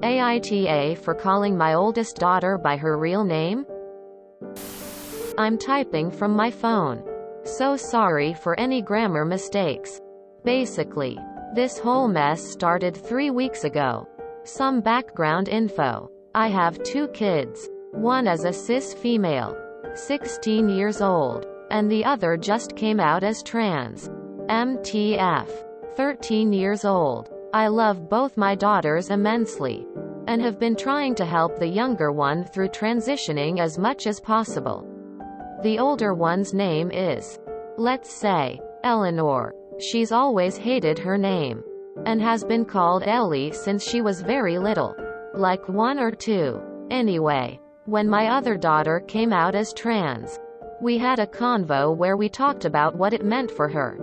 AITA for calling my oldest daughter by her real name? I'm typing from my phone. So sorry for any grammar mistakes. Basically, this whole mess started 3 weeks ago. Some background info. I have 2 kids. One is a cis female, 16 years old, and the other just came out as trans. MTF. 13 years old. I love both my daughters immensely, and have been trying to help the younger one through transitioning as much as possible. The older one's name is, let's say, Eleanor. She's always hated her name, and has been called Ellie since she was very little, like 1 or 2. Anyway, when my other daughter came out as trans, we had a convo where we talked about what it meant for her,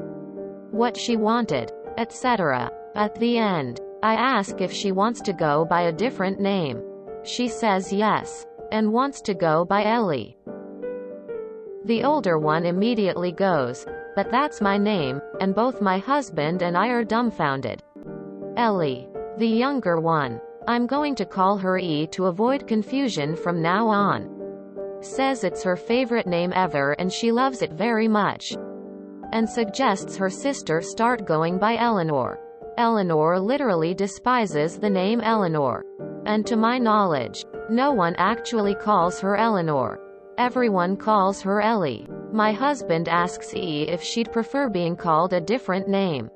what she wanted, etc. At the end, I ask if she wants to go by a different name. She says yes, and wants to go by Ellie. The older one immediately goes, "But that's my name," and both my husband and I are dumbfounded. Ellie. The younger one. I'm going to call her E to avoid confusion from now on. Says it's her favorite name ever and she loves it very much. And suggests her sister start going by Eleanor. Eleanor literally despises the name Eleanor. And to my knowledge, no one actually calls her Eleanor. Everyone calls her Ellie. My husband asks E if she'd prefer being called a different name,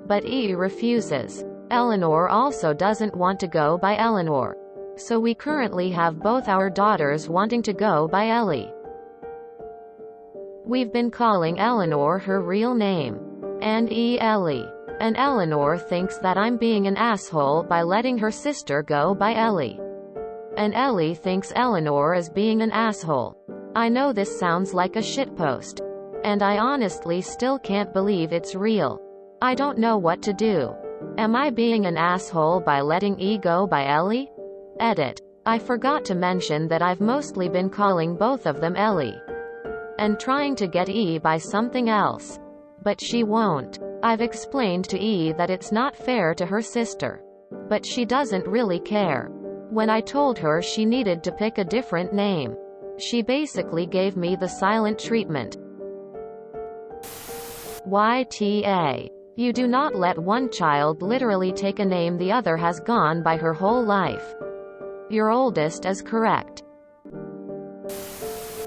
but E refuses. Eleanor also doesn't want to go by Eleanor. So we currently have both our daughters wanting to go by Ellie. We've been calling Eleanor her real name, and E Ellie. And Eleanor thinks that I'm being an asshole by letting her sister go by Ellie. And Ellie thinks Eleanor is being an asshole. I know this sounds like a shitpost, and I honestly still can't believe it's real. I don't know what to do. Am I being an asshole by letting E go by Ellie? Edit. I forgot to mention that I've mostly been calling both of them Ellie, and trying to get E by something else. But she won't. I've explained to E that it's not fair to her sister, but she doesn't really care. When I told her she needed to pick a different name, she basically gave me the silent treatment. YTA. You do not let one child literally take a name the other has gone by her whole life. Your oldest is correct.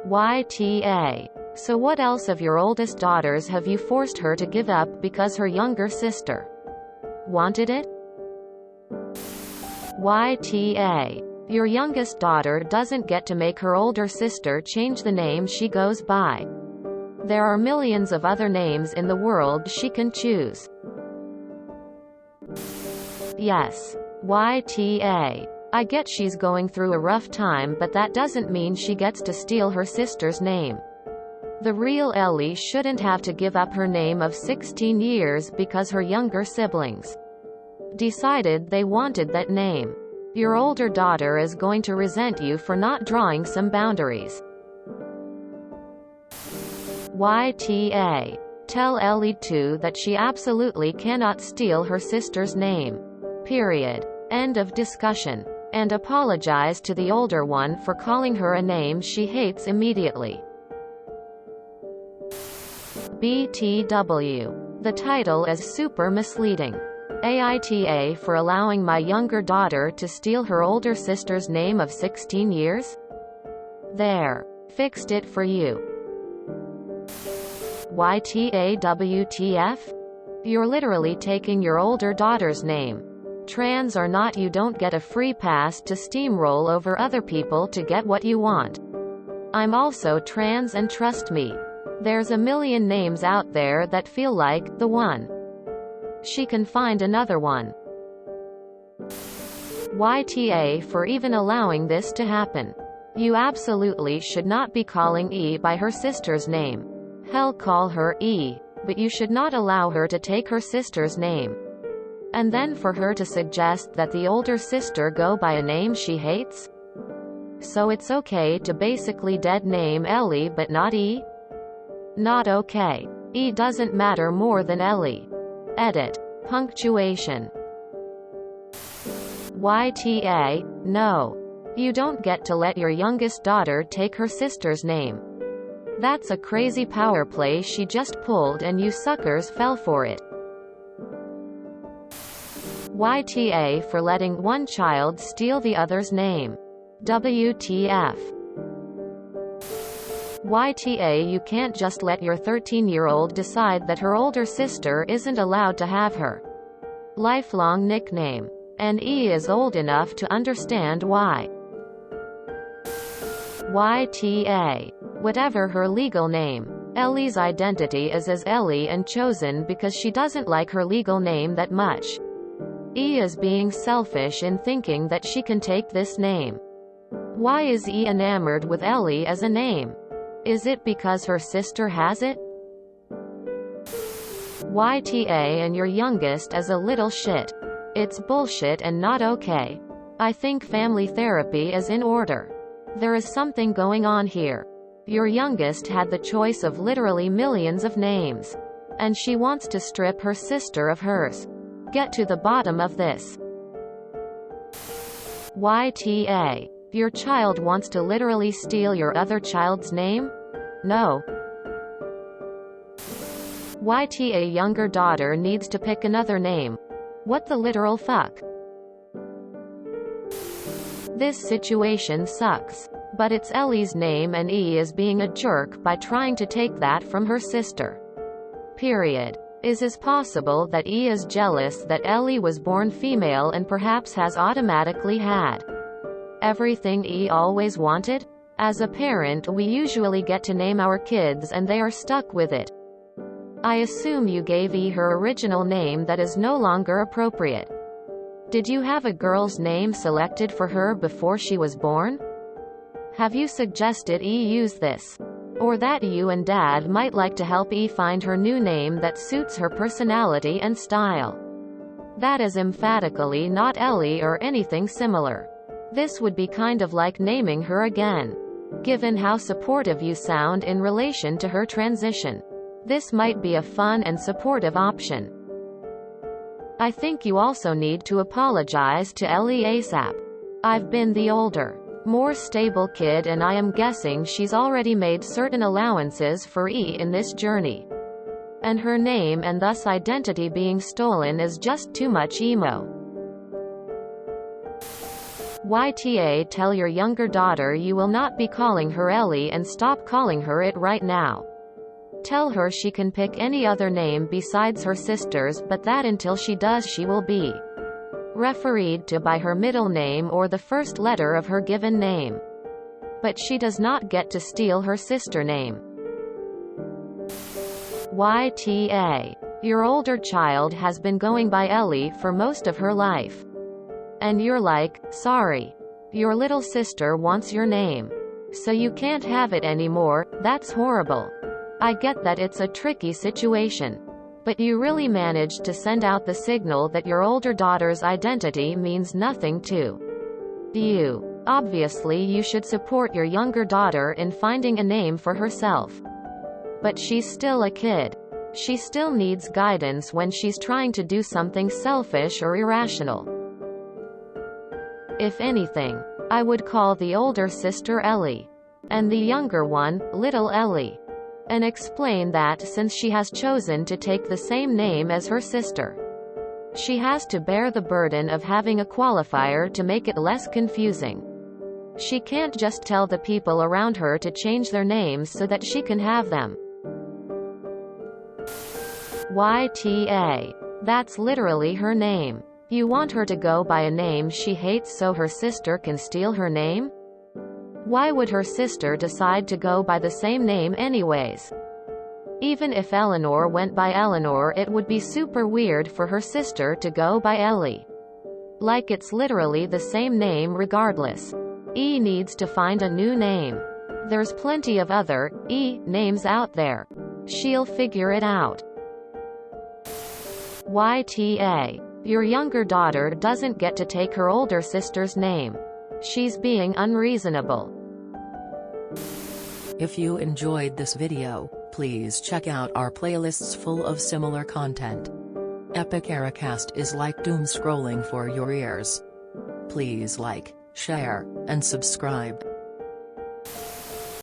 YTA. So what else of your oldest daughters have you forced her to give up because her younger sister wanted it? YTA. Your youngest daughter doesn't get to make her older sister change the name she goes by. There are millions of other names in the world she can choose. Yes. YTA. I get she's going through a rough time, but that doesn't mean she gets to steal her sister's name. The real Ellie shouldn't have to give up her name of 16 years because her younger siblings decided they wanted that name. Your older daughter is going to resent you for not drawing some boundaries. YTA. Tell Ellie too that she absolutely cannot steal her sister's name. Period. End of discussion. And apologize to the older one for calling her a name she hates immediately. BTW. The title is super misleading. AITA for allowing my younger daughter to steal her older sister's name of 16 years? There. Fixed it for you. YTAWTF? You're literally taking your older daughter's name. Trans or not, you don't get a free pass to steamroll over other people to get what you want. I'm also trans, and trust me, there's a million names out there that feel like the one. She can find another one. YTA for even allowing this to happen. You absolutely should not be calling E by her sister's name. Hell, call her E, but you should not allow her to take her sister's name. And then for her to suggest that the older sister go by a name she hates? So it's okay to basically dead name Ellie but not E? Not okay. E doesn't matter more than Ellie. Edit. Punctuation. YTA, no. You don't get to let your youngest daughter take her sister's name. That's a crazy power play she just pulled and you suckers fell for it. YTA for letting one child steal the other's name. WTF. YTA, you can't just let your 13-year-old decide that her older sister isn't allowed to have her lifelong nickname. And E is old enough to understand why. YTA. Whatever her legal name, Ellie's identity is as Ellie and chosen because she doesn't like her legal name that much. E is being selfish in thinking that she can take this name. Why is E enamored with Ellie as a name? Is it because her sister has it? YTA and your youngest as a little shit. It's bullshit and not okay. I think family therapy is in order. There is something going on here. Your youngest had the choice of literally millions of names. And she wants to strip her sister of hers. Get to the bottom of this. YTA. Your child wants to literally steal your other child's name? No. YTA, younger daughter needs to pick another name. What the literal fuck? This situation sucks. But it's Ellie's name and E is being a jerk by trying to take that from her sister. Period. Is it possible that E is jealous that Ellie was born female and perhaps has automatically had everything E always wanted? As a parent, we usually get to name our kids and they are stuck with it. I assume you gave E her original name that is no longer appropriate. Did you have a girl's name selected for her before she was born? Have you suggested E use this? Or that you and Dad might like to help E find her new name that suits her personality and style? That is emphatically not Ellie or anything similar. This would be kind of like naming her again. Given how supportive you sound in relation to her transition, this might be a fun and supportive option. I think you also need to apologize to Ellie ASAP. I've been the older, more stable kid and I am guessing she's already made certain allowances for E in this journey. And her name and thus identity being stolen is just too much emo. YTA, tell your younger daughter you will not be calling her Ellie and stop calling her it right now. Tell her she can pick any other name besides her sister's, but that until she does she will be refereed to by her middle name or the first letter of her given name. But she does not get to steal her sister name. YTA. Your older child has been going by Ellie for most of her life. And you're like, sorry. Your little sister wants your name. So you can't have it anymore. That's horrible. I get that it's a tricky situation. But you really managed to send out the signal that your older daughter's identity means nothing to you. Obviously you should support your younger daughter in finding a name for herself. But she's still a kid. She still needs guidance when she's trying to do something selfish or irrational. If anything, I would call the older sister Ellie. And the younger one, Little Ellie. And explain that since she has chosen to take the same name as her sister, she has to bear the burden of having a qualifier to make it less confusing. She can't just tell the people around her to change their names so that she can have them. YTA. That's literally her name. You want her to go by a name she hates so her sister can steal her name? Why would her sister decide to go by the same name anyways? Even if Eleanor went by Eleanor, it would be super weird for her sister to go by Ellie. Like it's literally the same name regardless. E needs to find a new name. There's plenty of other E names out there. She'll figure it out. YTA. Your younger daughter doesn't get to take her older sister's name. She's being unreasonable. If you enjoyed this video, please check out our playlists full of similar content. Epic Ericast is like doom scrolling for your ears. Please like, share, and subscribe.